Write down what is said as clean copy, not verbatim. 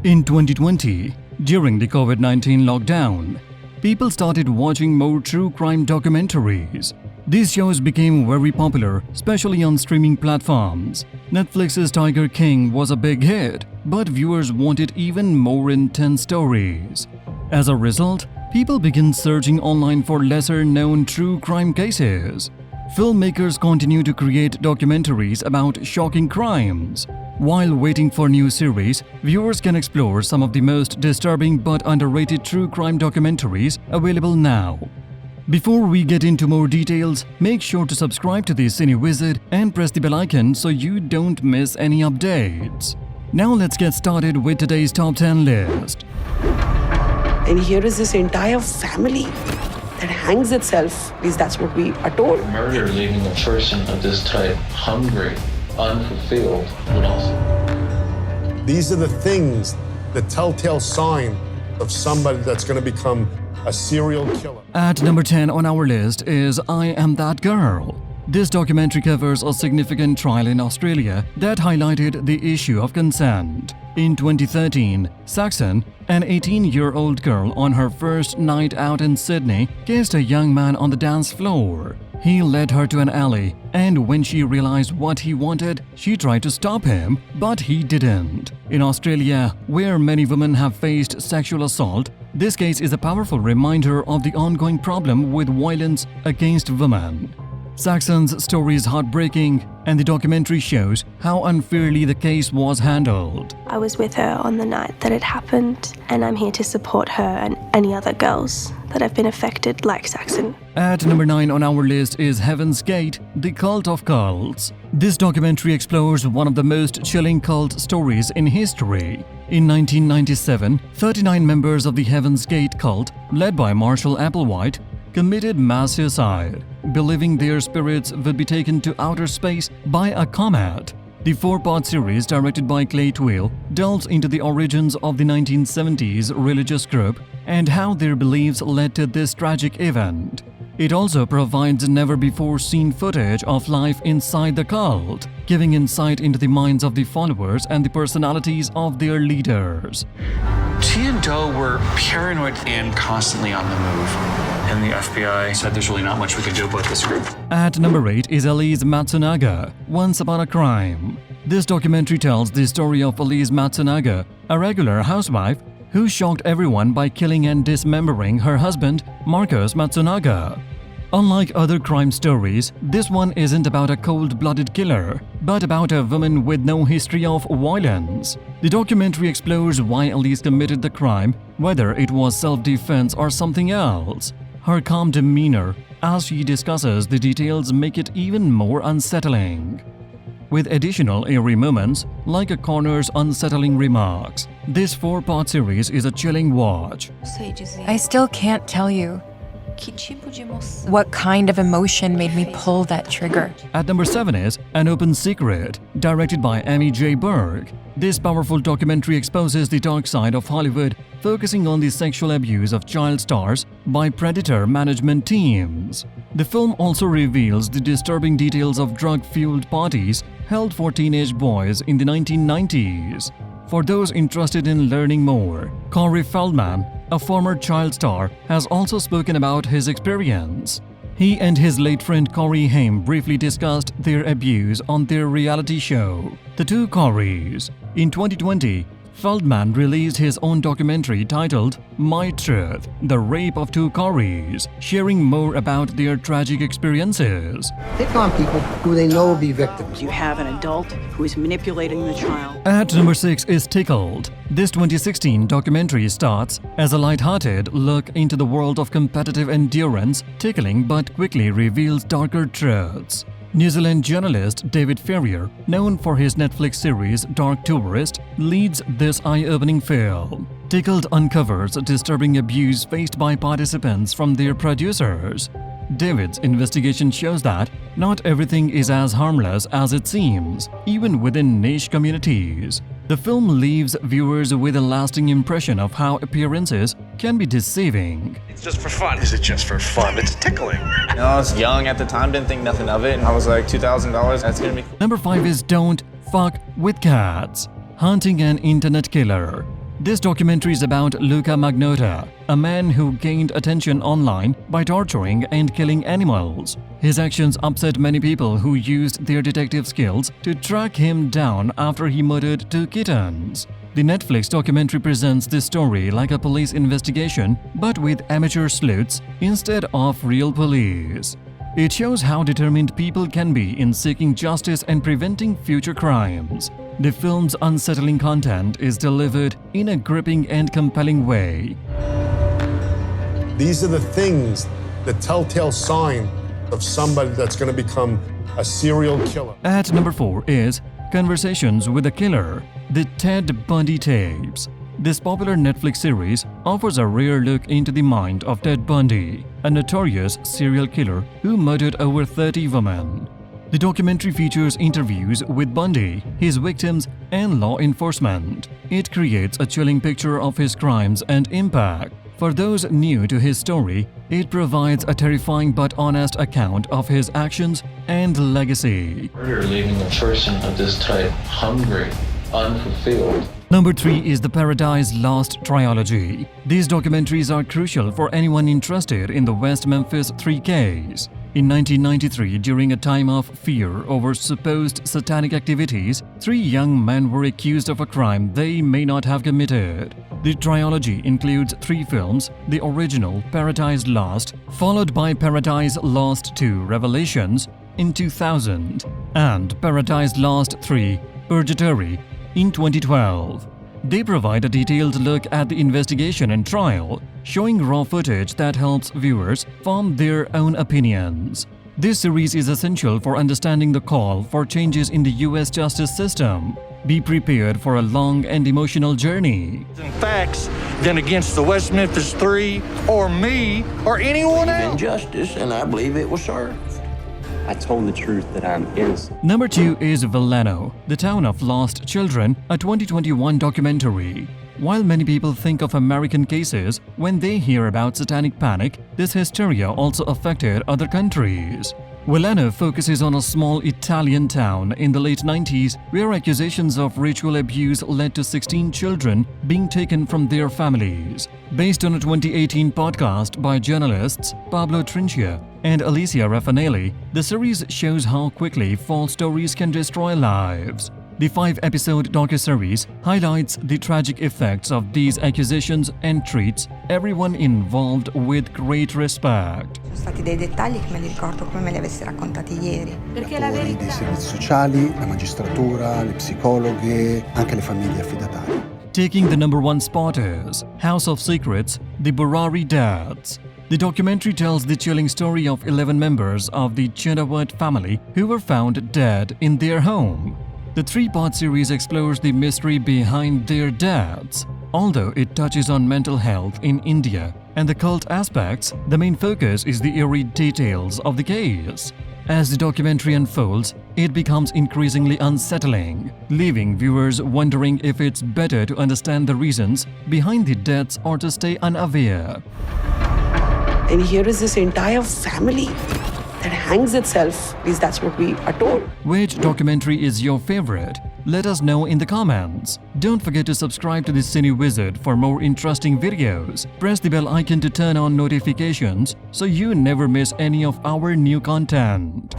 In 2020, during the COVID-19 lockdown, people started watching more true crime documentaries. These shows became very popular, especially on streaming platforms. Netflix's Tiger King was a big hit, but viewers wanted even more intense stories. As a result, people began searching online for lesser-known true crime cases. Filmmakers continue to create documentaries about shocking crimes. While waiting for new series, viewers can explore some of the most disturbing but underrated true crime documentaries available now. Before we get into more details, make sure to subscribe to the CineWizard and press the bell icon so you don't miss any updates. Now let's get started with today's top 10 list. And here is this entire family that hangs itself, at least that's what we are told. Murder leaving a person of this type hungry, unfulfilled, would also. These are the things, the telltale sign of somebody that's going to become a serial killer. At number 10 on our list is I Am That Girl. This documentary covers a significant trial in Australia that highlighted the issue of consent. In 2013, Saxon, an 18-year-old girl on her first night out in Sydney, kissed a young man on the dance floor. He led her to an alley, and when she realized what he wanted, she tried to stop him, but he didn't. In Australia, where many women have faced sexual assault, this case is a powerful reminder of the ongoing problem with violence against women. Saxon's story is heartbreaking, and the documentary shows how unfairly the case was handled. I was with her on the night that it happened, and I'm here to support her and any other girls that have been affected like Saxon. At number 9 on our list is Heaven's Gate, The Cult of Cults. This documentary explores one of the most chilling cult stories in history. In 1997, 39 members of the Heaven's Gate cult, led by Marshall Applewhite, committed mass suicide, believing their spirits would be taken to outer space by a comet. The 4-part series, directed by Clay Twill, delves into the origins of the 1970s religious group and how their beliefs led to this tragic event. It also provides never-before-seen footage of life inside the cult, giving insight into the minds of the followers and the personalities of their leaders. T and Doe were paranoid and constantly on the move. And the FBI said there's really not much we can do about this group. At number 8 is Elize Matsunaga, Once Upon a Crime. This documentary tells the story of Elize Matsunaga, a regular housewife who shocked everyone by killing and dismembering her husband, Marcus Matsunaga. Unlike other crime stories, this one isn't about a cold-blooded killer, but about a woman with no history of violence. The documentary explores why Elize committed the crime, whether it was self-defense or something else. Her calm demeanor as she discusses the details make it even more unsettling. With additional eerie moments, like a coroner's unsettling remarks, this 4-part series is a chilling watch. I still can't tell you what kind of emotion made me pull that trigger. At number 7 is An Open Secret, directed by Amy J. Berg. This powerful documentary exposes the dark side of Hollywood, focusing on the sexual abuse of child stars by predator management teams. The film also reveals the disturbing details of drug-fueled parties held for teenage boys in the 1990s. For those interested in learning more, Corey Feldman, a former child star, has also spoken about his experience. He and his late friend Corey Haim briefly discussed their abuse on their reality show, The Two Coreys. In 2020, Feldman released his own documentary titled My Truth, The Rape of Two Coreys, sharing more about their tragic experiences. Pick on people who they know will be victims. You have an adult who is manipulating the child. At number 6 is Tickled. This 2016 documentary starts as a light-hearted look into the world of competitive endurance, tickling but quickly reveals darker truths. New Zealand journalist David Ferrier, known for his Netflix series Dark Tourist, leads this eye-opening film. Tickled uncovers disturbing abuse faced by participants from their producers. David's investigation shows that not everything is as harmless as it seems, even within niche communities. The film leaves viewers with a lasting impression of how appearances can be deceiving. It's just for fun. Is it just for fun? It's tickling. You know, I was young at the time, didn't think nothing of it, and I was like, $2,000, that's gonna be cool. Number 5 is Don't Fuck with Cats, Hunting an Internet Killer. This documentary is about Luca Magnotta, a man who gained attention online by torturing and killing animals. His actions upset many people who used their detective skills to track him down after he murdered 2 kittens. The Netflix documentary presents this story like a police investigation, but with amateur sleuths instead of real police. It shows how determined people can be in seeking justice and preventing future crimes. The film's unsettling content is delivered in a gripping and compelling way. These are the things, the telltale sign of somebody that's going to become a serial killer. At number 4 is Conversations with a Killer, the Ted Bundy Tapes. This popular Netflix series offers a rare look into the mind of Ted Bundy, a notorious serial killer who murdered over 30 women. The documentary features interviews with Bundy, his victims, and law enforcement. It creates a chilling picture of his crimes and impact. For those new to his story, it provides a terrifying but honest account of his actions and legacy. Murder leaving a person of this type hungry, unfulfilled. Number 3 is the Paradise Lost Trilogy. These documentaries are crucial for anyone interested in the West Memphis 3 case. In 1993, during a time of fear over supposed satanic activities, 3 young men were accused of a crime they may not have committed. The trilogy includes 3 films: the original Paradise Lost, followed by Paradise Lost 2 Revelations in 2000, and Paradise Lost 3 Purgatory in 2012. They provide a detailed look at the investigation and trial, showing raw footage that helps viewers form their own opinions. This series is essential for understanding the call for changes in the US justice system. Be prepared for a long and emotional journey. Facts than against the West Memphis 3 or me or anyone else. Injustice, and I believe it was served. I told the truth that I'm innocent. Number 2 is Veleno, the Town of Lost Children, a 2021 documentary. While many people think of American cases when they hear about satanic panic, this hysteria also affected other countries. Veleno focuses on a small Italian town in the late 90s where accusations of ritual abuse led to 16 children being taken from their families. Based on a 2018 podcast by journalists Pablo Trincia and Alicia Raffanelli, the series shows how quickly false stories can destroy lives. The 5-episode docuseries highlights the tragic effects of these accusations and treats everyone involved with great respect. Sono stati dei dettagli che me li ricordo come me li avessi raccontati ieri. Perché la verità... dei servizi sociali, la magistratura, le psicologhe, anche le famiglie affidatarie. Taking the number 1 spot is House of Secrets, The Burari Deaths. The documentary tells the chilling story of 11 members of the Chenawat family who were found dead in their home. The 3-part series explores the mystery behind their deaths. Although it touches on mental health in India and the cult aspects, the main focus is the eerie details of the case. As the documentary unfolds, it becomes increasingly unsettling, leaving viewers wondering if it's better to understand the reasons behind the deaths or to stay unaware. And here is this entire family that hangs itself, at least that's what we are told. Which documentary is your favorite? Let us know in the comments. Don't forget to subscribe to the Cine Wizard for more interesting videos. Press the bell icon to turn on notifications so you never miss any of our new content.